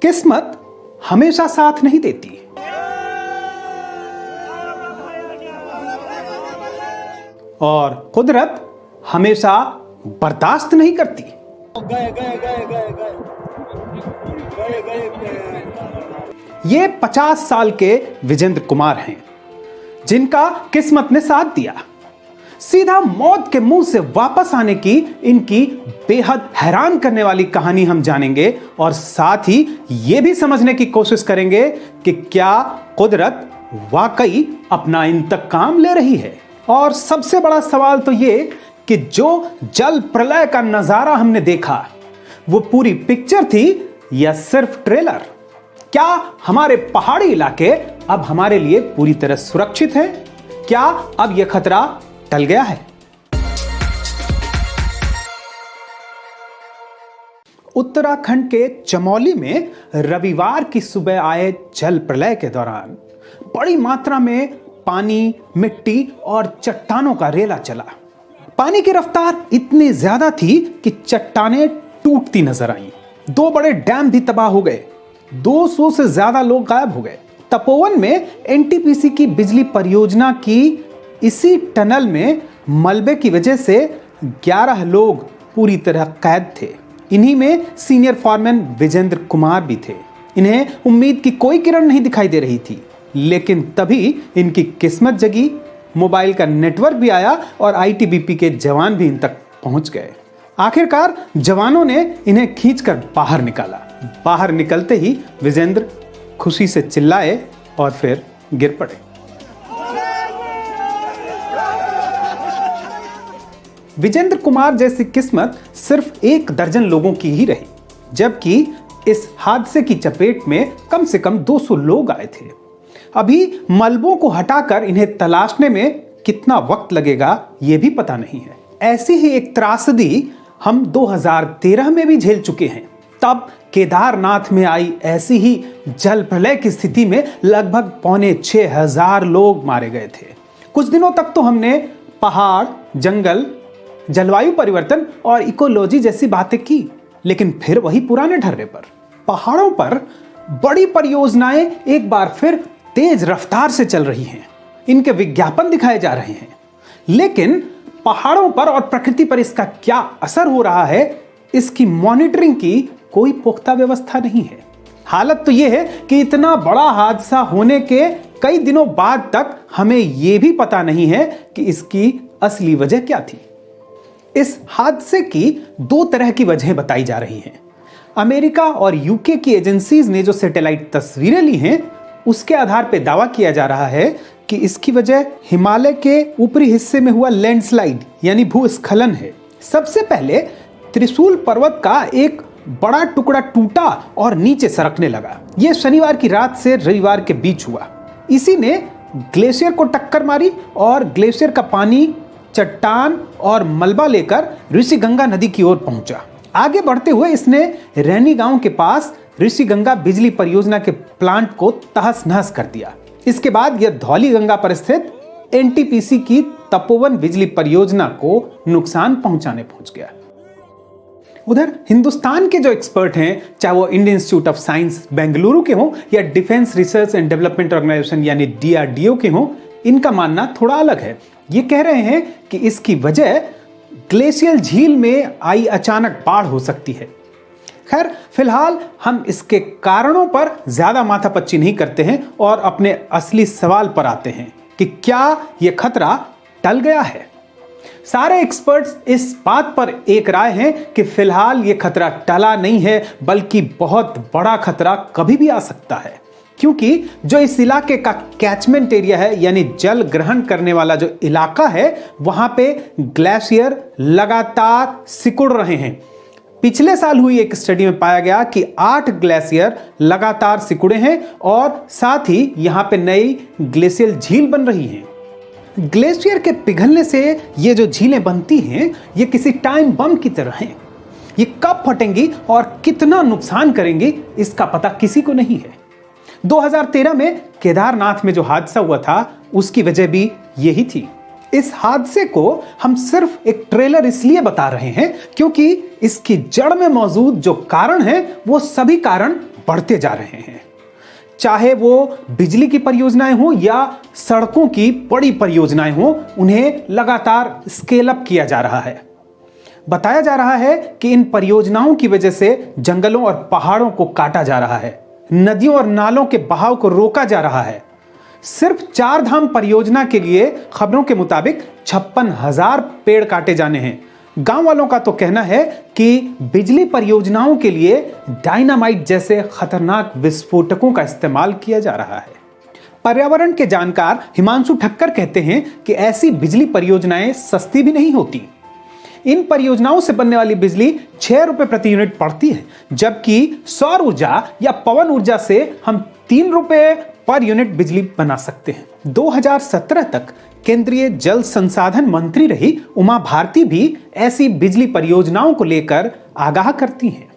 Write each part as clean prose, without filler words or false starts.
किस्मत हमेशा साथ नहीं देती और कुदरत हमेशा बर्दाश्त नहीं करती। ये 50 साल के विजेंद्र कुमार हैं, जिनका किस्मत ने साथ दिया। सीधा मौत के मुंह से वापस आने की इनकी बेहद हैरान करने वाली कहानी हम जानेंगे और साथ ही यह भी समझने की कोशिश करेंगे कि क्या कुदरत वाकई अपना इंतकाम ले रही है। और सबसे बड़ा सवाल तो यह कि जो जल प्रलय का नजारा हमने देखा वो पूरी पिक्चर थी या सिर्फ ट्रेलर। क्या हमारे पहाड़ी इलाके अब हमारे लिए पूरी तरह सुरक्षित हैं? क्या अब यह खतरा टल गया है? उत्तराखंड के चमोली में रविवार की सुबह आए जल प्रलय के दौरान बड़ी मात्रा में पानी, मिट्टी और चट्टानों का रेला चला। पानी की रफ्तार इतनी ज्यादा थी कि चट्टानें टूटती नजर आईं। 2 बड़े डैम भी तबाह हो गए। 200 से ज्यादा लोग गायब हो गए। तपोवन में एनटीपीसी की बिजली परियोजना की इसी टनल में मलबे की वजह से 11 लोग पूरी तरह कैद थे। इन्हीं में सीनियर फॉरमैन विजेंद्र कुमार भी थे। इन्हें उम्मीद की कोई किरण नहीं दिखाई दे रही थी, लेकिन तभी इनकी किस्मत जगी। मोबाइल का नेटवर्क भी आया और आईटीबीपी के जवान भी इन तक पहुंच गए। आखिरकार जवानों ने इन्हें खींचकर बाहर निकाला। बाहर निकलते ही विजेंद्र खुशी से चिल्लाए और फिर गिर पड़े। विजेंद्र कुमार जैसी किस्मत सिर्फ 1 दर्जन लोगों की ही रही, जबकि इस हादसे की चपेट में कम से कम 200 लोग आए थे। अभी मलबों को हटाकर इन्हें तलाशने में कितना वक्त लगेगा यह भी पता नहीं है। ऐसी ही एक त्रासदी हम 2013 में भी झेल चुके हैं। तब केदारनाथ में आई ऐसी ही जल प्रलय की स्थिति में लगभग 5,600 लोग मारे गए थे। कुछ दिनों तक तो हमने पहाड़, जंगल, जलवायु परिवर्तन और इकोलॉजी जैसी बातें की, लेकिन फिर वही पुराने ढर्रे पर। पहाड़ों पर बड़ी परियोजनाएं एक बार फिर तेज रफ्तार से चल रही हैं। इनके विज्ञापन दिखाए जा रहे हैं, लेकिन पहाड़ों पर और प्रकृति पर इसका क्या असर हो रहा है, इसकी मॉनिटरिंग की कोई पुख्ता व्यवस्था नहीं है। हालत तो यह है कि इतना बड़ा हादसा होने के कई दिनों बाद तक हमें यह भी पता नहीं है कि इसकी असली वजह क्या थी। इस हादसे की 2 तरह की वजहें बताई जा रही हैं। अमेरिका और यूके की एजेंसीज ने जो सैटेलाइट तस्वीरें ली हैं, उसके आधार पर दावा किया जा रहा है कि इसकी वजह हिमालय के ऊपरी हिस्से में हुआ लैंडस्लाइड यानी भूस्खलन है। सबसे पहले त्रिशूल पर्वत का एक बड़ा टुकड़ा टूटा और नीचे सरकने लगा। यह शनिवार की रात से रविवार के बीच हुआ। इसी ने ग्लेशियर को टक्कर मारी और ग्लेशियर का पानी चट्टान और मलबा लेकर ऋषिगंगा नदी की ओर पहुंचा। आगे बढ़ते हुए इसने रैनी गांव के पास ऋषिगंगा बिजली परियोजना के प्लांट को तहस नहस कर दिया। इसके बाद यह धौली गंगा पर स्थित एनटीपीसी की तपोवन बिजली परियोजना को नुकसान पहुंचाने पहुंच गया। उधर हिंदुस्तान के जो एक्सपर्ट हैं, चाहे वो Indian Institute of Science Bengaluru के हों या Defence Research and Development Organisation यानी डीआरडीओ के हों, इनका मानना थोड़ा अलग है। ये कह रहे हैं कि इसकी वजह ग्लेशियल झील में आई अचानक बाढ़ हो सकती है। खैर, फिलहाल हम इसके कारणों पर ज्यादा माथापच्ची नहीं करते हैं और अपने असली सवाल पर आते हैं कि क्या यह खतरा टल गया है। सारे एक्सपर्ट्स इस बात पर एक राय हैं कि फिलहाल यह खतरा टला नहीं है, बल्कि बहुत बड़ा खतरा कभी भी आ सकता है, क्योंकि जो इस इलाके का कैचमेंट एरिया है यानी जल ग्रहण करने वाला जो इलाका है, वहां पे ग्लेशियर लगातार सिकुड़ रहे हैं। पिछले साल हुई एक स्टडी में पाया गया कि 8 ग्लेशियर लगातार सिकुड़े हैं और साथ ही यहां पे नई ग्लेशियल झील बन रही हैं। ग्लेशियर के पिघलने से ये जो झीलें बनती हैं, ये किसी टाइम बम की तरह हैं। ये कब फटेंगी और कितना नुकसान करेंगी, इसका पता किसी को नहीं है। 2013 में केदारनाथ में जो हादसा हुआ था, उसकी वजह भी यही थी। इस हादसे को हम सिर्फ एक ट्रेलर इसलिए बता रहे हैं क्योंकि इसकी जड़ में मौजूद जो कारण है, वो सभी कारण बढ़ते जा रहे हैं। चाहे वो बिजली की परियोजनाएं हो या सड़कों की बड़ी परियोजनाएं हो, उन्हें लगातार स्केल अप किया जा रहा है। बताया जा रहा है कि इन परियोजनाओं की वजह से जंगलों और पहाड़ों को काटा जा रहा है, नदियों और नालों के बहाव को रोका जा रहा है। सिर्फ 4 धाम परियोजना के लिए खबरों के मुताबिक 56,000 पेड़ काटे जाने हैं। गांव वालों का तो कहना है कि बिजली परियोजनाओं के लिए डायनामाइट जैसे खतरनाक विस्फोटकों का इस्तेमाल किया जा रहा है। पर्यावरण के जानकार हिमांशु ठक्कर कहते हैं कि ऐसी बिजली परियोजनाएं सस्ती भी नहीं होती। इन परियोजनाओं से बनने वाली बिजली 6 रुपए प्रति यूनिट पड़ती है, जबकि सौर ऊर्जा या पवन ऊर्जा से हम 3 रुपए पर यूनिट बिजली बना सकते हैं। 2017 तक केंद्रीय जल संसाधन मंत्री रही उमा भारती भी ऐसी बिजली परियोजनाओं को लेकर आगाह करती हैं।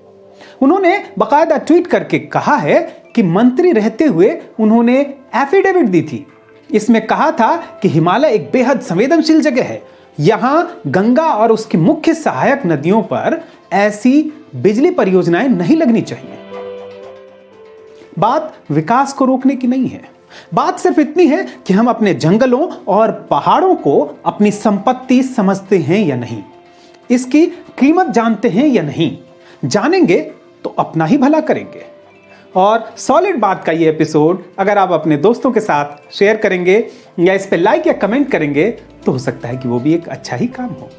उन्होंने बाकायदा ट्वीट करके कहा है कि मंत्री रहते हुए उन्होंने एफिडेविट दी थी। इसमें कहा था कि हिमालय एक बेहद संवेदनशील जगह है, यहां गंगा और उसकी मुख्य सहायक नदियों पर ऐसी बिजली परियोजनाएं नहीं लगनी चाहिए। बात विकास को रोकने की नहीं है, बात सिर्फ इतनी है कि हम अपने जंगलों और पहाड़ों को अपनी संपत्ति समझते हैं या नहीं, इसकी कीमत जानते हैं या नहीं। जानेंगे तो अपना ही भला करेंगे। और सॉलिड बात का ये एपिसोड अगर आप अपने दोस्तों के साथ शेयर करेंगे या इस पे लाइक या कमेंट करेंगे तो हो सकता है कि वो भी एक अच्छा ही काम हो।